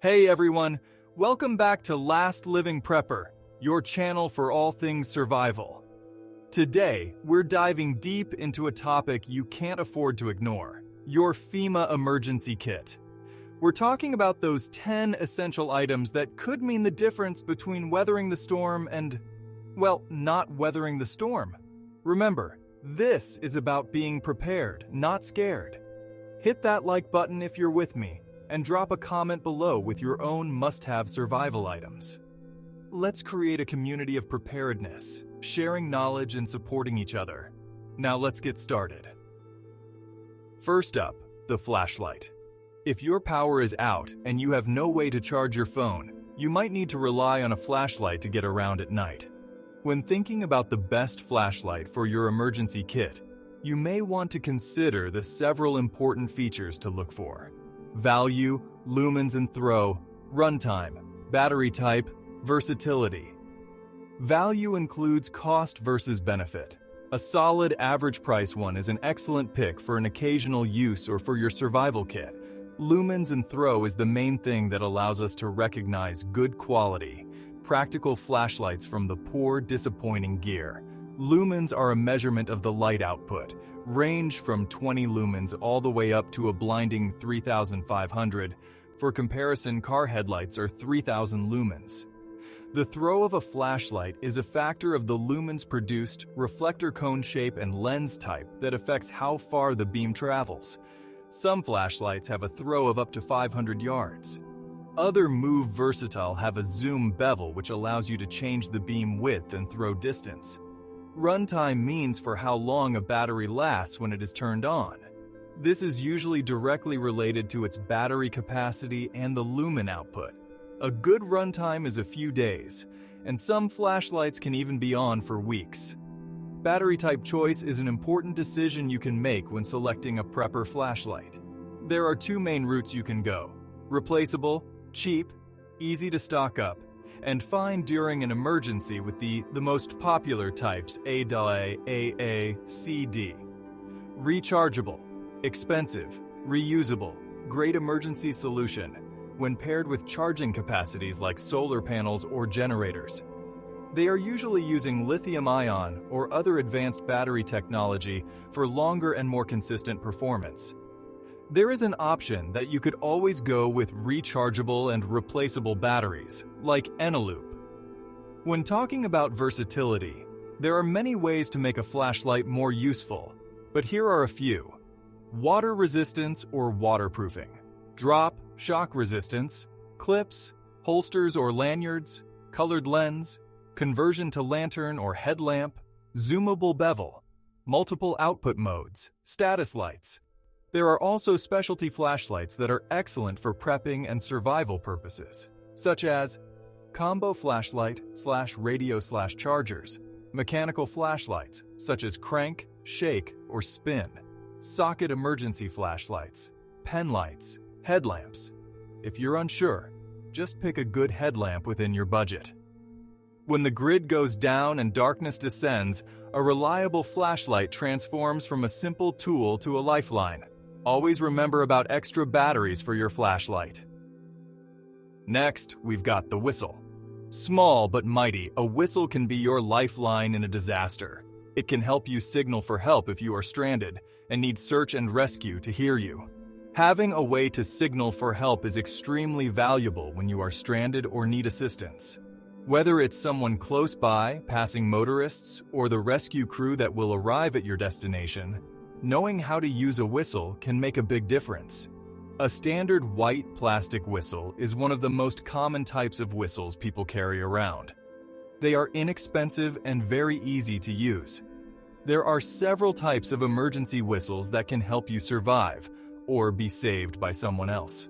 Hey everyone, welcome back to Last Living Prepper, your channel for all things survival. Today, we're diving deep into a topic you can't afford to ignore, your FEMA emergency kit. We're talking about those 10 essential items that could mean the difference between weathering the storm and, well, not weathering the storm. Remember, this is about being prepared, not scared. Hit that like button if you're with me, and drop a comment below with your own must-have survival items. Let's create a community of preparedness, sharing knowledge and supporting each other. Now let's get started. First up, the flashlight. If your power is out and you have no way to charge your phone, you might need to rely on a flashlight to get around at night. When thinking about the best flashlight for your emergency kit, you may want to consider the several important features to look for: value, lumens and throw, runtime, battery type, versatility. Value includes cost versus benefit. A solid average price one is an excellent pick for an occasional use or for your survival kit. Lumens and throw is the main thing that allows us to recognize good quality, practical flashlights from the poor, disappointing gear. Lumens are a measurement of the light output, range from 20 lumens all the way up to a blinding 3,500. For comparison, car headlights are 3,000 lumens. The throw of a flashlight is a factor of the lumens produced, reflector cone shape, and lens type that affects how far the beam travels. Some flashlights have a throw of up to 500 yards. Other Move Versatile have a zoom bevel which allows you to change the beam width and throw distance. Runtime means for how long a battery lasts when it is turned on. This is usually directly related to its battery capacity and the lumen output. A good runtime is a few days, and some flashlights can even be on for weeks. Battery type choice is an important decision you can make when selecting a prepper flashlight. There are two main routes you can go: replaceable, cheap, easy to stock up, and fine during an emergency with the most popular types AA, AA, CD. Rechargeable, expensive, reusable, great emergency solution when paired with charging capacities like solar panels or generators. They are usually using lithium-ion or other advanced battery technology for longer and more consistent performance. There is an option that you could always go with rechargeable and replaceable batteries, like Eneloop. When talking about versatility, there are many ways to make a flashlight more useful, but here are a few. Water resistance or waterproofing, drop, shock resistance, clips, holsters or lanyards, colored lens, conversion to lantern or headlamp, zoomable bevel, multiple output modes, status lights. There are also specialty flashlights that are excellent for prepping and survival purposes, such as combo flashlight / radio / chargers, mechanical flashlights such as crank, shake, or spin, socket emergency flashlights, pen lights, headlamps. If you're unsure, just pick a good headlamp within your budget. When the grid goes down and darkness descends, a reliable flashlight transforms from a simple tool to a lifeline. Always remember about extra batteries for your flashlight. Next, we've got the whistle. Small but mighty, a whistle can be your lifeline in a disaster. It can help you signal for help if you are stranded and need search and rescue to hear you. Having a way to signal for help is extremely valuable when you are stranded or need assistance. Whether it's someone close by, passing motorists, or the rescue crew that will arrive at your destination, knowing how to use a whistle can make a big difference. A standard white plastic whistle is one of the most common types of whistles people carry around. They are inexpensive and very easy to use. There are several types of emergency whistles that can help you survive or be saved by someone else.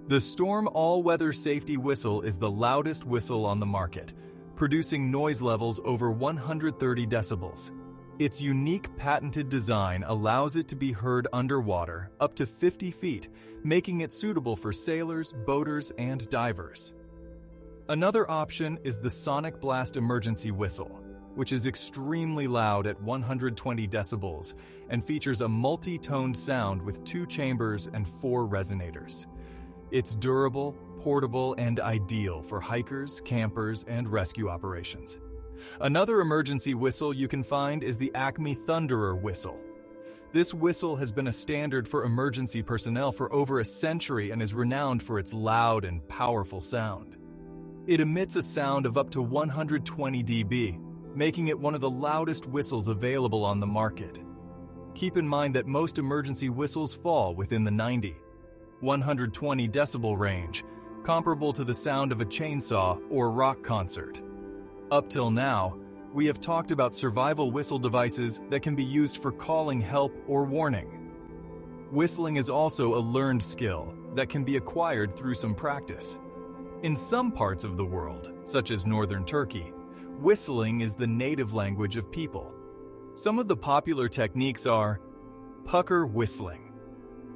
The Storm All-Weather Safety Whistle is the loudest whistle on the market, producing noise levels over 130 decibels. Its unique patented design allows it to be heard underwater up to 50 feet, making it suitable for sailors, boaters, and divers. Another option is the Sonic Blast Emergency Whistle, which is extremely loud at 120 decibels and features a multi-toned sound with 2 chambers and 4 resonators. It's durable, portable, and ideal for hikers, campers, and rescue operations. Another emergency whistle you can find is the Acme Thunderer whistle. This whistle has been a standard for emergency personnel for over a century and is renowned for its loud and powerful sound. It emits a sound of up to 120 dB, making it one of the loudest whistles available on the market. Keep in mind that most emergency whistles fall within the 90, 120 decibel range, comparable to the sound of a chainsaw or rock concert. Up till now, we have talked about survival whistle devices that can be used for calling help or warning. Whistling is also a learned skill that can be acquired through some practice. In some parts of the world, such as northern Turkey, whistling is the native language of people. Some of the popular techniques are pucker whistling.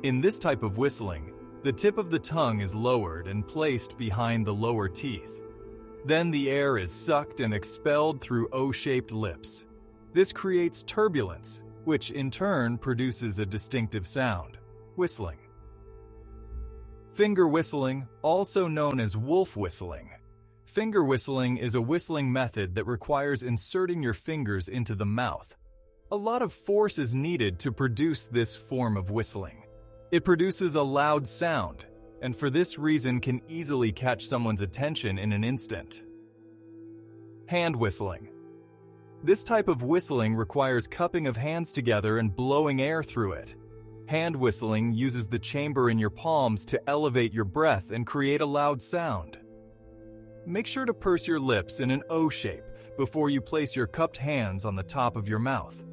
In this type of whistling, the tip of the tongue is lowered and placed behind the lower teeth. Then the air is sucked and expelled through O-shaped lips. This creates turbulence, which in turn produces a distinctive sound, whistling. Finger whistling, also known as wolf whistling. Finger whistling is a whistling method that requires inserting your fingers into the mouth. A lot of force is needed to produce this form of whistling. It produces a loud sound, and for this reason can easily catch someone's attention in an instant. Hand whistling. This type of whistling requires cupping of hands together and blowing air through it. Hand whistling uses the chamber in your palms to elevate your breath and create a loud sound. Make sure to purse your lips in an O shape before you place your cupped hands on the top of your mouth.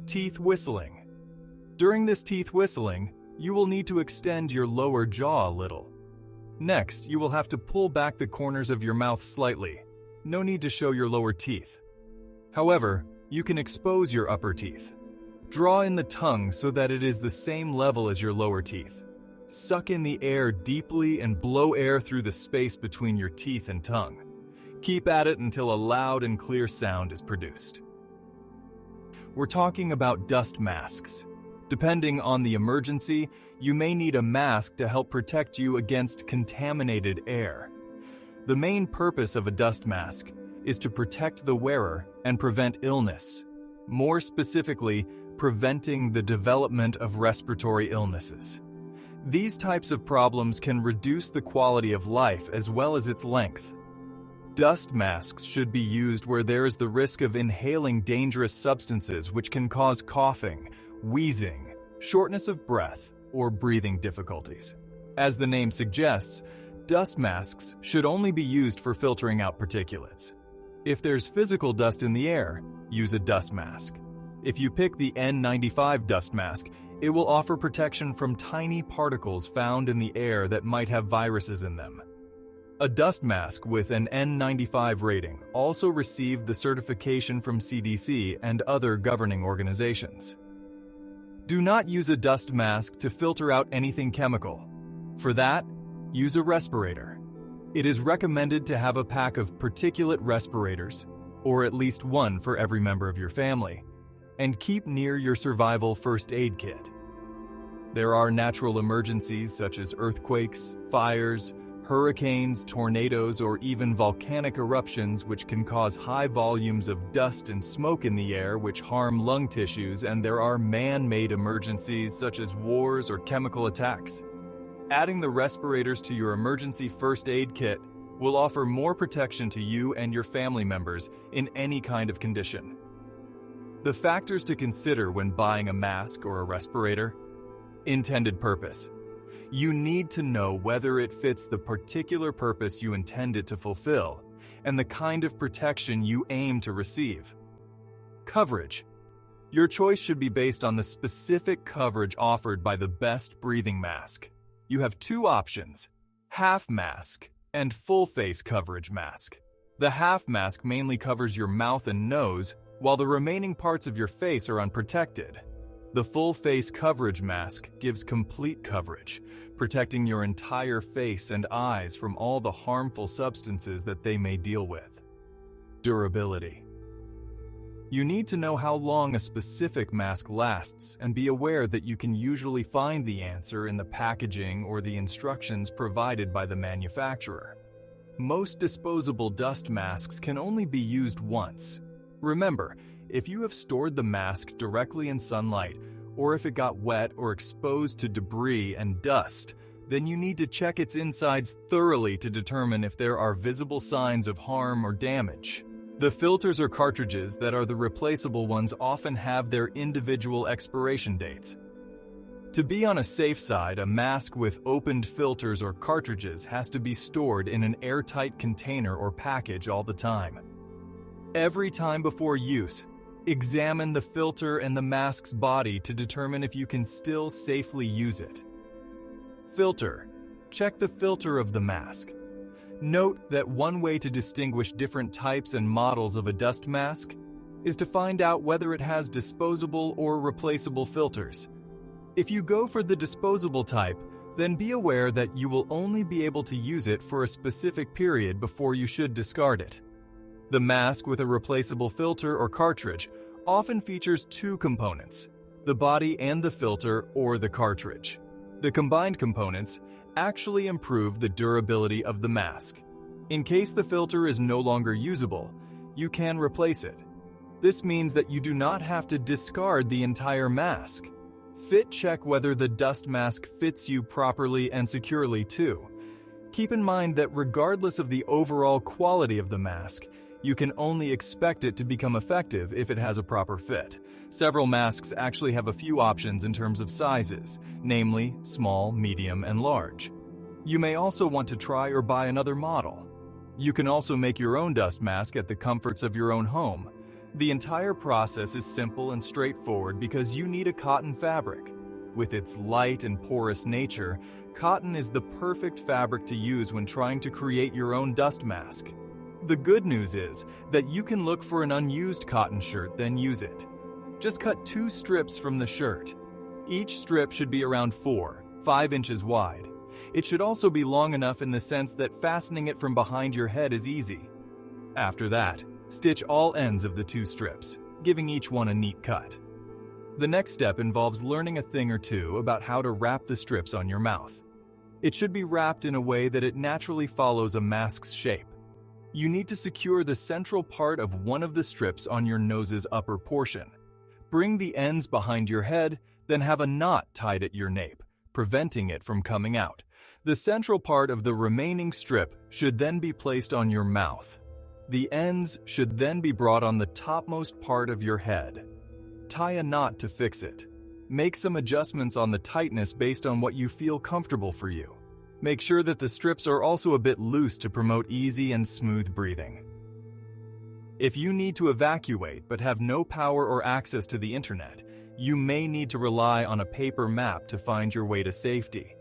Teeth whistling. During this teeth whistling, you will need to extend your lower jaw a little. Next, you will have to pull back the corners of your mouth slightly. No need to show your lower teeth. However, you can expose your upper teeth. Draw in the tongue so that it is the same level as your lower teeth. Suck in the air deeply and blow air through the space between your teeth and tongue. Keep at it until a loud and clear sound is produced. We're talking about dust masks. Depending on the emergency, you may need a mask to help protect you against contaminated air. The main purpose of a dust mask is to protect the wearer and prevent illness. More specifically, preventing the development of respiratory illnesses. These types of problems can reduce the quality of life as well as its length. Dust masks should be used where there is the risk of inhaling dangerous substances which can cause coughing, wheezing, shortness of breath, or breathing difficulties. As the name suggests, dust masks should only be used for filtering out particulates. If there's physical dust in the air, use a dust mask. If you pick the N95 dust mask, it will offer protection from tiny particles found in the air that might have viruses in them. A dust mask with an N95 rating also received the certification from CDC and other governing organizations. Do not use a dust mask to filter out anything chemical. For that, use a respirator. It is recommended to have a pack of particulate respirators, or at least one for every member of your family, and keep near your survival first aid kit. There are natural emergencies such as earthquakes, fires, hurricanes, tornadoes, or even volcanic eruptions which can cause high volumes of dust and smoke in the air which harm lung tissues, and there are man-made emergencies such as wars or chemical attacks. Adding the respirators to your emergency first aid kit will offer more protection to you and your family members in any kind of condition. The factors to consider when buying a mask or a respirator: intended purpose. You need to know whether it fits the particular purpose you intend it to fulfill and the kind of protection you aim to receive. Coverage. Your choice should be based on the specific coverage offered by the best breathing mask. You have two options: half mask and full face coverage mask. The half mask mainly covers your mouth and nose, while the remaining parts of your face are unprotected. The full face coverage mask gives complete coverage, protecting your entire face and eyes from all the harmful substances that they may deal with. Durability. You need to know how long a specific mask lasts and be aware that you can usually find the answer in the packaging or the instructions provided by the manufacturer. Most disposable dust masks can only be used once. Remember, if you have stored the mask directly in sunlight, or if it got wet or exposed to debris and dust, then you need to check its insides thoroughly to determine if there are visible signs of harm or damage. The filters or cartridges that are the replaceable ones often have their individual expiration dates. To be on a safe side, a mask with opened filters or cartridges has to be stored in an airtight container or package all the time. Every time before use, examine the filter and the mask's body to determine if you can still safely use it. Filter. Check the filter of the mask. Note that one way to distinguish different types and models of a dust mask is to find out whether it has disposable or replaceable filters. If you go for the disposable type, then be aware that you will only be able to use it for a specific period before you should discard it. The mask with a replaceable filter or cartridge often features two components, the body and the filter or the cartridge. The combined components actually improve the durability of the mask. In case the filter is no longer usable, you can replace it. This means that you do not have to discard the entire mask. Fit check whether the dust mask fits you properly and securely too. Keep in mind that regardless of the overall quality of the mask, you can only expect it to become effective if it has a proper fit. Several masks actually have a few options in terms of sizes, namely small, medium, and large. You may also want to try or buy another model. You can also make your own dust mask at the comforts of your own home. The entire process is simple and straightforward because you need a cotton fabric. With its light and porous nature, cotton is the perfect fabric to use when trying to create your own dust mask. The good news is that you can look for an unused cotton shirt, then use it. Just cut 2 strips from the shirt. Each strip should be around 4-5 inches wide. It should also be long enough in the sense that fastening it from behind your head is easy. After that, stitch all ends of the 2 strips, giving each one a neat cut. The next step involves learning a thing or two about how to wrap the strips on your mouth. It should be wrapped in a way that it naturally follows a mask's shape. You need to secure the central part of one of the strips on your nose's upper portion. Bring the ends behind your head, then have a knot tied at your nape, preventing it from coming out. The central part of the remaining strip should then be placed on your mouth. The ends should then be brought on the topmost part of your head. Tie a knot to fix it. Make some adjustments on the tightness based on what you feel comfortable for you. Make sure that the strips are also a bit loose to promote easy and smooth breathing. If you need to evacuate but have no power or access to the internet, you may need to rely on a paper map to find your way to safety.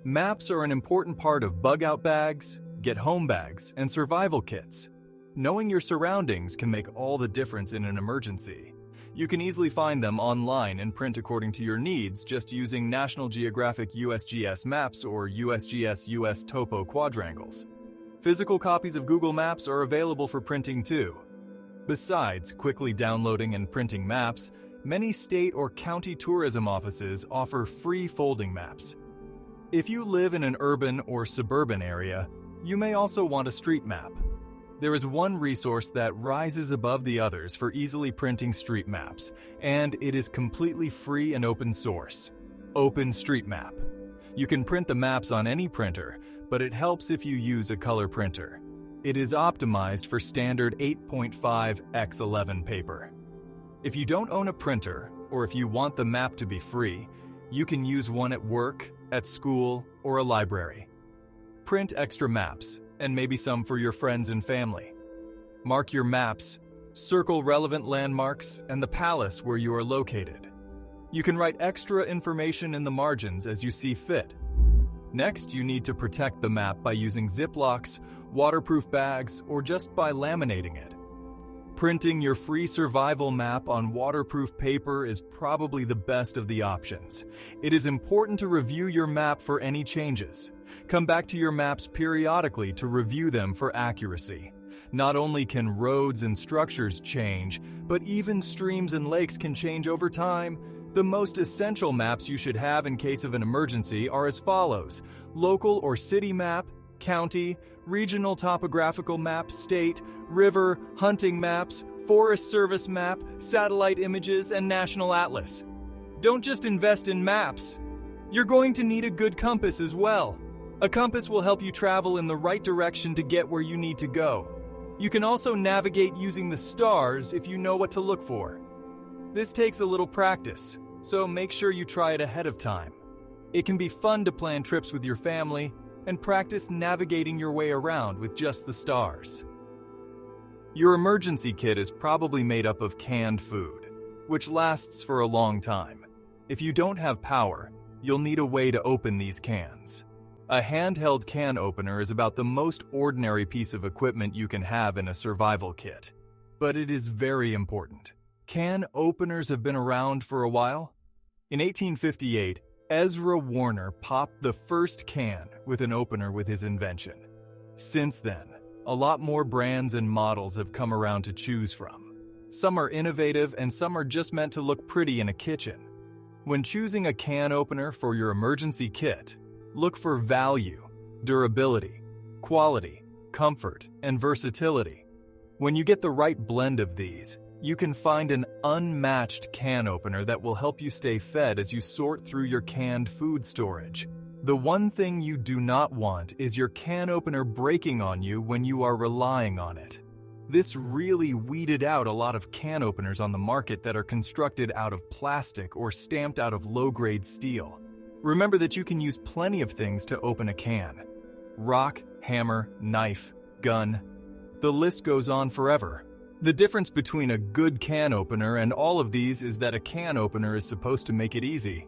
Maps are an important part of bug-out bags, get-home bags, and survival kits. Knowing your surroundings can make all the difference in an emergency. You can easily find them online and print according to your needs just using National Geographic USGS maps or USGS US Topo quadrangles. Physical copies of Google Maps are available for printing too. Besides quickly downloading and printing maps, many state or county tourism offices offer free folding maps. If you live in an urban or suburban area, you may also want a street map. There is one resource that rises above the others for easily printing street maps, and it is completely free and open source. OpenStreetMap. You can print the maps on any printer, but it helps if you use a color printer. It is optimized for standard 8.5x11 paper. If you don't own a printer, or if you want the map to be free, you can use one at work, at school, or a library. Print extra maps, and maybe some for your friends and family. Mark your maps, circle relevant landmarks, and the palace where you are located. You can write extra information in the margins as you see fit. Next, you need to protect the map by using Ziplocs, waterproof bags, or just by laminating it. Printing your free survival map on waterproof paper is probably the best of the options. It is important to review your map for any changes. Come back to your maps periodically to review them for accuracy. Not only can roads and structures change, but even streams and lakes can change over time. The most essential maps you should have in case of an emergency are as follows: local or city map, county, regional topographical map, state, river, hunting maps, Forest Service map, satellite images, and national atlas. Don't just invest in maps. You're going to need a good compass as well. A compass will help you travel in the right direction to get where you need to go. You can also navigate using the stars if you know what to look for. This takes a little practice, so make sure you try it ahead of time. It can be fun to plan trips with your family and practice navigating your way around with just the stars. Your emergency kit is probably made up of canned food, which lasts for a long time. If you don't have power, you'll need a way to open these cans. A handheld can opener is about the most ordinary piece of equipment you can have in a survival kit, but it is very important. Can openers have been around for a while? In 1858, Ezra Warner popped the first can with an opener with his invention. Since then, a lot more brands and models have come around to choose from. Some are innovative and some are just meant to look pretty in a kitchen. When choosing a can opener for your emergency kit, look for value, durability, quality, comfort, and versatility. When you get the right blend of these, you can find an unmatched can opener that will help you stay fed as you sort through your canned food storage. The one thing you do not want is your can opener breaking on you when you are relying on it. This really weeded out a lot of can openers on the market that are constructed out of plastic or stamped out of low-grade steel. Remember that you can use plenty of things to open a can: rock, hammer, knife, gun. The list goes on forever. The difference between a good can opener and all of these is that a can opener is supposed to make it easy.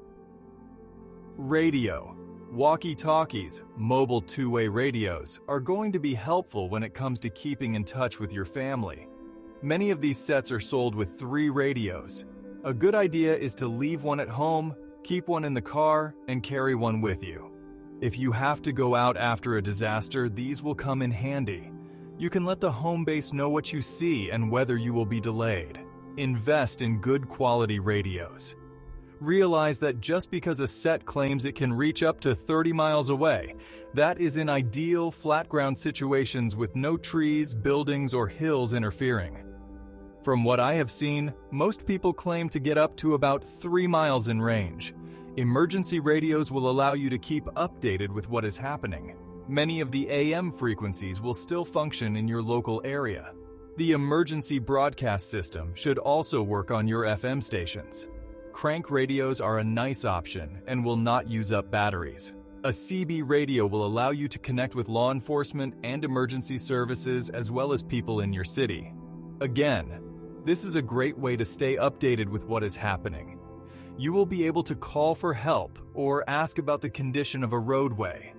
Radio. Walkie-talkies, mobile two-way radios, are going to be helpful when it comes to keeping in touch with your family. Many of these sets are sold with 3 radios. A good idea is to leave one at home, keep one in the car, and carry one with you. If you have to go out after a disaster, these will come in handy. You can let the home base know what you see and whether you will be delayed. Invest in good quality radios. Realize that just because a set claims it can reach up to 30 miles away, that is in ideal flat ground situations with no trees, buildings, or hills interfering. From what I have seen, most people claim to get up to about 3 miles in range. Emergency radios will allow you to keep updated with what is happening. Many of the AM frequencies will still function in your local area. The emergency broadcast system should also work on your FM stations. Crank radios are a nice option and will not use up batteries. A CB radio will allow you to connect with law enforcement and emergency services as well as people in your city. Again, this is a great way to stay updated with what is happening. You will be able to call for help or ask about the condition of a roadway.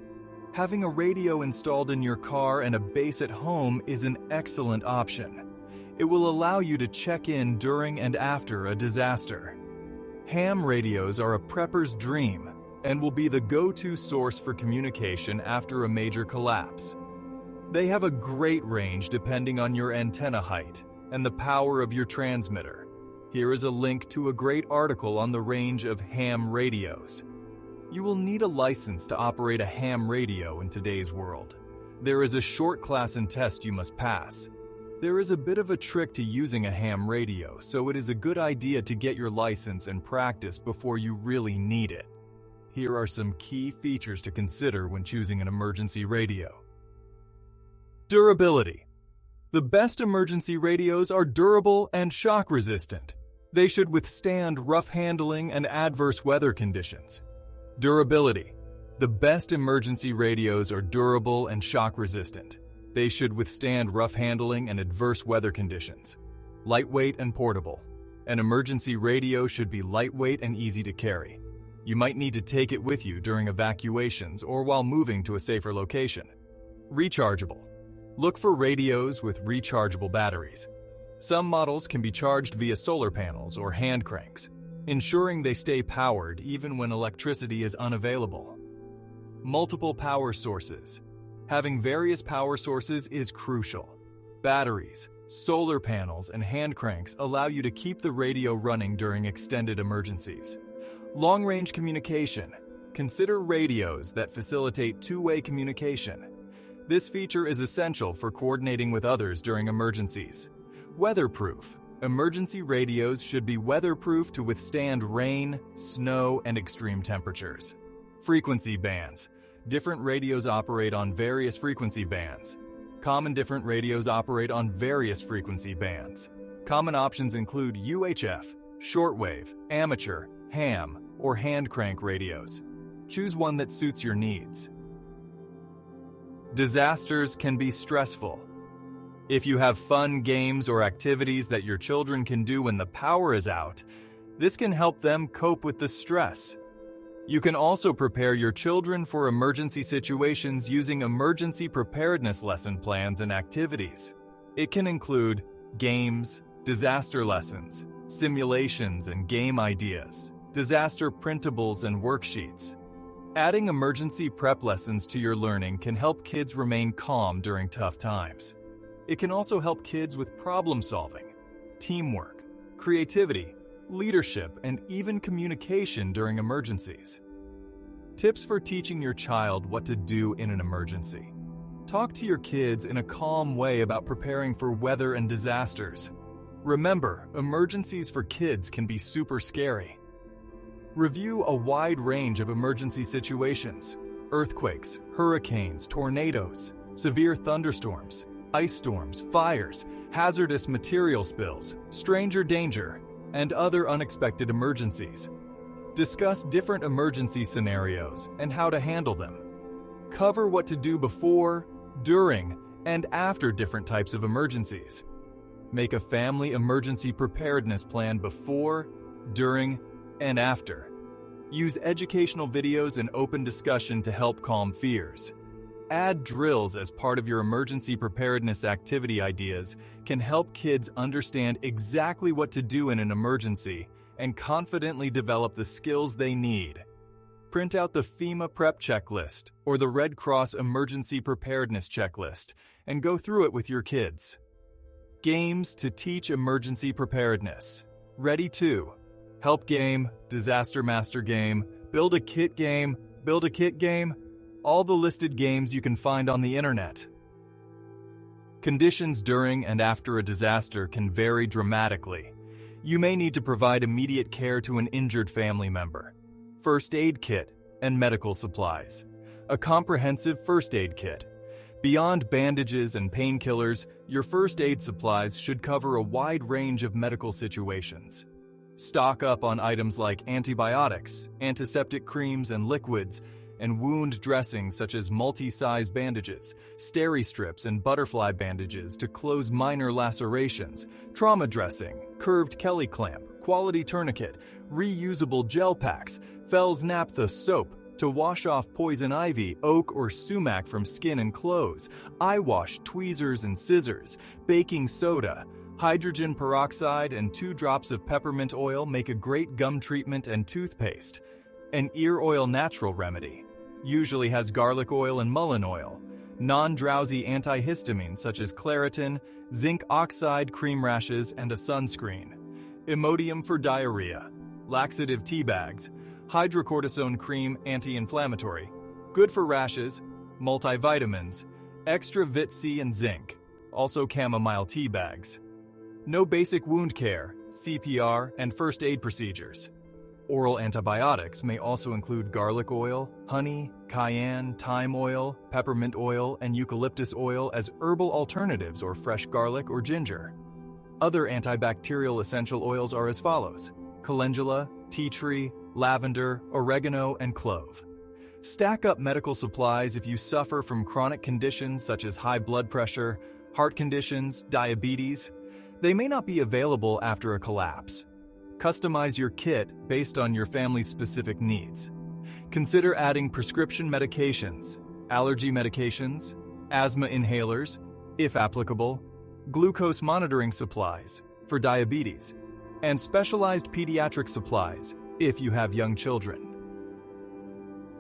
Having a radio installed in your car and a base at home is an excellent option. It will allow you to check in during and after a disaster. Ham radios are a prepper's dream and will be the go-to source for communication after a major collapse. They have a great range depending on your antenna height and the power of your transmitter. Here is a link to a great article on the range of ham radios. You will need a license to operate a ham radio in today's world. There is a short class and test you must pass. There is a bit of a trick to using a ham radio, so it is a good idea to get your license and practice before you really need it. Here are some key features to consider when choosing an emergency radio. Durability. The best emergency radios are durable and shock resistant. They should withstand rough handling and adverse weather conditions. Durability. The best emergency radios are durable and shock resistant. They should withstand rough handling and adverse weather conditions. Lightweight and portable. An emergency radio should be lightweight and easy to carry. You might need to take it with you during evacuations or while moving to a safer location. Rechargeable. Look for radios with rechargeable batteries. Some models can be charged via solar panels or hand cranks, ensuring they stay powered even when electricity is unavailable. Multiple power sources. Having various power sources is crucial. batteries, solar panels, and hand cranks allow you to keep the radio running during extended emergencies. Long-range communication. Consider radios that facilitate two-way communication. This feature is essential for coordinating with others during emergencies. Weatherproof. Emergency radios should be weatherproof to withstand rain, snow, and extreme temperatures. Frequency bands. Different radios operate on various frequency bands. Common different radios operate on various frequency bands. Common options include UHF, shortwave, amateur, ham, or hand crank radios. Choose one that suits your needs. Disasters can be stressful. If you have fun games or activities that your children can do when the power is out, this can help them cope with the stress. You can also prepare your children for emergency situations using emergency preparedness lesson plans and activities. It can include games, disaster lessons, simulations and game ideas, disaster printables and worksheets. Adding emergency prep lessons to your learning can help kids remain calm during tough times. It can also help kids with problem solving, teamwork, creativity, leadership, and even communication during emergencies. Tips for teaching your child what to do in an emergency. Talk to your kids in a calm way about preparing for weather and disasters. Remember, emergencies for kids can be super scary. Review a wide range of emergency situations: earthquakes, hurricanes, tornadoes, severe thunderstorms, ice storms, fires, hazardous material spills, stranger danger, and other unexpected emergencies. Discuss different emergency scenarios and how to handle them. Cover what to do before, during, and after different types of emergencies. Make a family emergency preparedness plan before, during, and after. Use educational videos and open discussion to help calm fears. Add drills as part of your emergency preparedness activity. Ideas can help kids understand exactly what to do in an emergency and confidently develop the skills they need. Print out the FEMA Prep Checklist or the Red Cross Emergency Preparedness Checklist and go through it with your kids. Games to teach emergency preparedness. Ready to Help Game, Disaster Master Game, Build a Kit Game, Build a Kit Game, all the listed games you can find on the internet. Conditions during and after a disaster can vary dramatically. You may need to provide immediate care to an injured family member. First aid kit and medical supplies. A comprehensive first aid kit. Beyond bandages and painkillers, your first aid supplies should cover a wide range of medical situations. Stock up on items like antibiotics, antiseptic creams and liquids, and wound dressings such as multi-size bandages, steri strips and butterfly bandages to close minor lacerations, trauma dressing, curved Kelly clamp, quality tourniquet, reusable gel packs, Fell's Naphtha soap to wash off poison ivy, oak, or sumac from skin and clothes, eye wash, tweezers and scissors, baking soda, hydrogen peroxide and 2 drops of peppermint oil make a great gum treatment and toothpaste. An ear oil natural remedy. Usually has garlic oil and mullein oil. Non-drowsy antihistamine such as Claritin, zinc oxide cream rashes, and a sunscreen. Imodium for diarrhea. Laxative tea bags. Hydrocortisone cream anti-inflammatory. Good for rashes. Multivitamins. Extra Vit C and zinc. Also chamomile tea bags. No basic wound care, CPR, and first aid procedures. Oral antibiotics may also include garlic oil, honey, cayenne, thyme oil, peppermint oil, and eucalyptus oil as herbal alternatives or fresh garlic or ginger. Other antibacterial essential oils are as follows: calendula, tea tree, lavender, oregano, and clove. Stack up medical supplies if you suffer from chronic conditions such as high blood pressure, heart conditions, diabetes. They may not be available after a collapse. Customize your kit based on your family's specific needs. Consider adding prescription medications, allergy medications, asthma inhalers, if applicable, glucose monitoring supplies for diabetes, and specialized pediatric supplies if you have young children.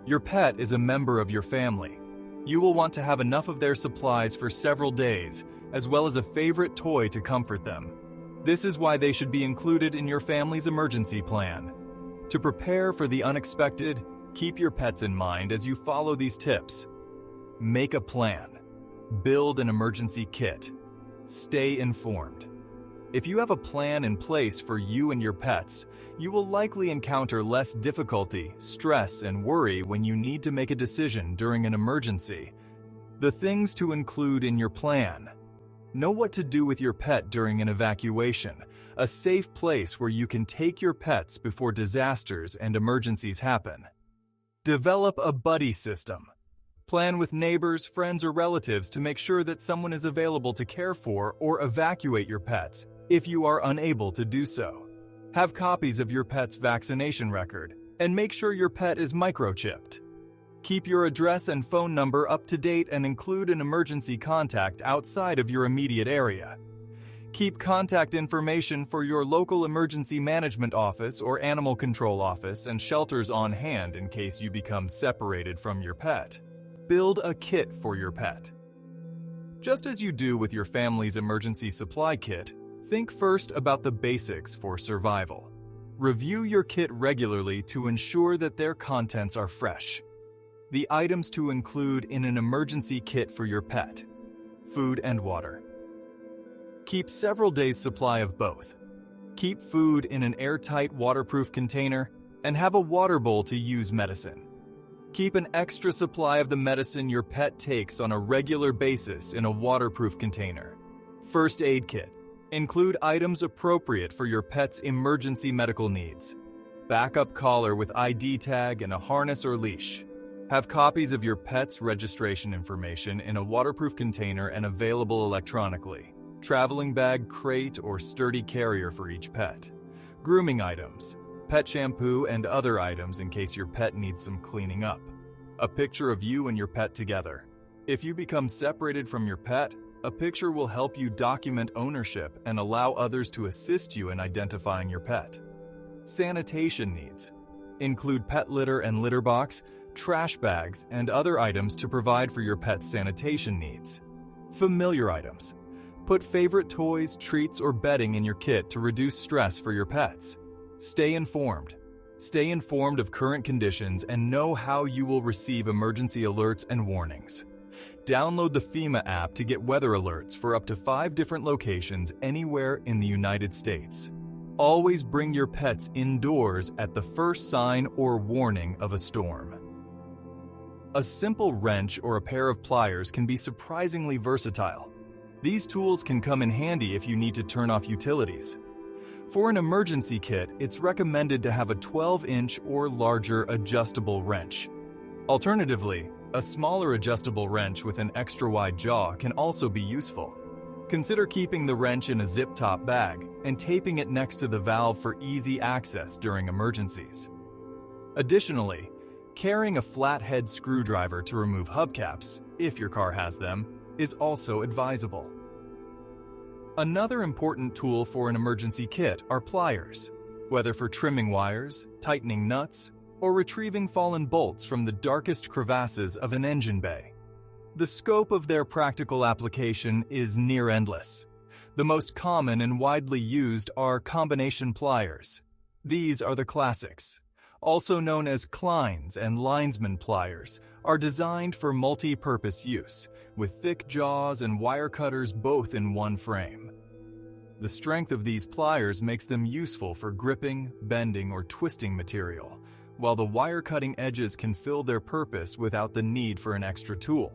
Your pet is a member of your family. You will want to have enough of their supplies for several days as well as a favorite toy to comfort them. This is why they should be included in your family's emergency plan. To prepare for the unexpected, keep your pets in mind as you follow these tips. Make a plan. Build an emergency kit. Stay informed. If you have a plan in place for you and your pets, you will likely encounter less difficulty, stress, and worry when you need to make a decision during an emergency. The things to include in your plan. Know what to do with your pet during an evacuation, a safe place where you can take your pets before disasters and emergencies happen. Develop a buddy system. Plan with neighbors, friends, or relatives to make sure that someone is available to care for or evacuate your pets if you are unable to do so. Have copies of your pet's vaccination record, and make sure your pet is microchipped. Keep your address and phone number up to date and include an emergency contact outside of your immediate area. Keep contact information for your local emergency management office or animal control office and shelters on hand in case you become separated from your pet. Build a kit for your pet. Just as you do with your family's emergency supply kit, think first about the basics for survival. Review your kit regularly to ensure that their contents are fresh. The items to include in an emergency kit for your pet: food and water. Keep several days' supply of both. Keep food in an airtight, waterproof container and have a water bowl to use medicine. Keep an extra supply of the medicine your pet takes on a regular basis in a waterproof container. First aid kit. Include items appropriate for your pet's emergency medical needs. Backup collar with ID tag and a harness or leash. Have copies of your pet's registration information in a waterproof container and available electronically. Traveling bag, crate, or sturdy carrier for each pet. Grooming items. Pet shampoo and other items in case your pet needs some cleaning up. A picture of you and your pet together. If you become separated from your pet, a picture will help you document ownership and allow others to assist you in identifying your pet. Sanitation needs. Include pet litter and litter box, trash bags, and other items to provide for your pet's sanitation needs. Familiar items. Put favorite toys, treats, or bedding in your kit to reduce stress for your pets. Stay informed. Stay informed of current conditions and know how you will receive emergency alerts and warnings. Download the FEMA app to get weather alerts for up to 5 different locations anywhere in the United States. Always bring your pets indoors at the first sign or warning of a storm. A simple wrench or a pair of pliers can be surprisingly versatile. These tools can come in handy if you need to turn off utilities. For an emergency kit, it's recommended to have a 12-inch or larger adjustable wrench. Alternatively, a smaller adjustable wrench with an extra-wide jaw can also be useful. Consider keeping the wrench in a zip-top bag and taping it next to the valve for easy access during emergencies. Additionally, carrying a flathead screwdriver to remove hubcaps, if your car has them, is also advisable. Another important tool for an emergency kit are pliers, whether for trimming wires, tightening nuts, or retrieving fallen bolts from the darkest crevasses of an engine bay. The scope of their practical application is near endless. The most common and widely used are combination pliers. These are the classics. Also known as Klein's and linesman pliers, are designed for multi-purpose use, with thick jaws and wire cutters both in one frame. The strength of these pliers makes them useful for gripping, bending, or twisting material, while the wire-cutting edges can fill their purpose without the need for an extra tool.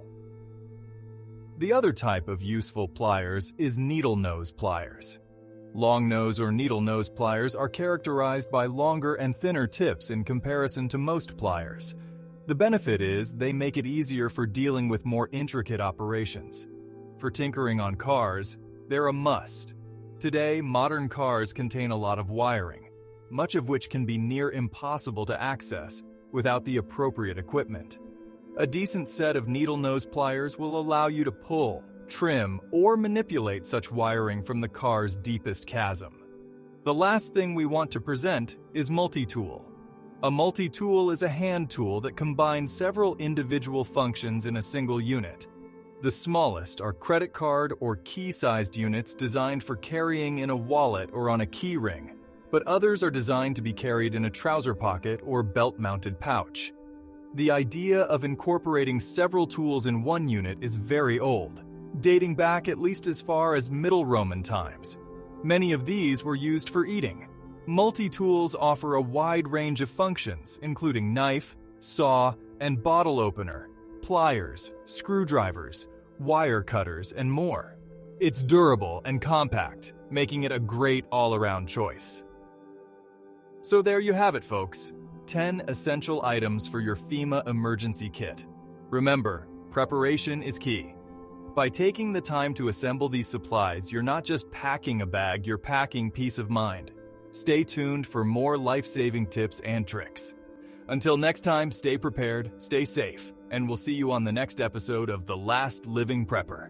The other type of useful pliers is needle nose pliers. Long nose or needle nose pliers are characterized by longer and thinner tips in comparison to most pliers. The benefit is they make it easier for dealing with more intricate operations. For tinkering on cars, they're a must. Today, modern cars contain a lot of wiring, much of which can be near impossible to access without the appropriate equipment. A decent set of needle nose pliers will allow you to pull, trim, or manipulate such wiring from the car's deepest chasm. The last thing we want to present is multi-tool. A multi-tool is a hand tool that combines several individual functions in a single unit. The smallest are credit card or key-sized units designed for carrying in a wallet or on a key ring, but others are designed to be carried in a trouser pocket or belt-mounted pouch. The idea of incorporating several tools in one unit is very old, dating back at least as far as Middle Roman times. Many of these were used for eating. Multi-tools offer a wide range of functions, including knife, saw, and bottle opener, pliers, screwdrivers, wire cutters, and more. It's durable and compact, making it a great all-around choice. So there you have it, folks. 10 essential items for your FEMA emergency kit. Remember, preparation is key. By taking the time to assemble these supplies, you're not just packing a bag, you're packing peace of mind. Stay tuned for more life-saving tips and tricks. Until next time, stay prepared, stay safe, and we'll see you on the next episode of The Last Living Prepper.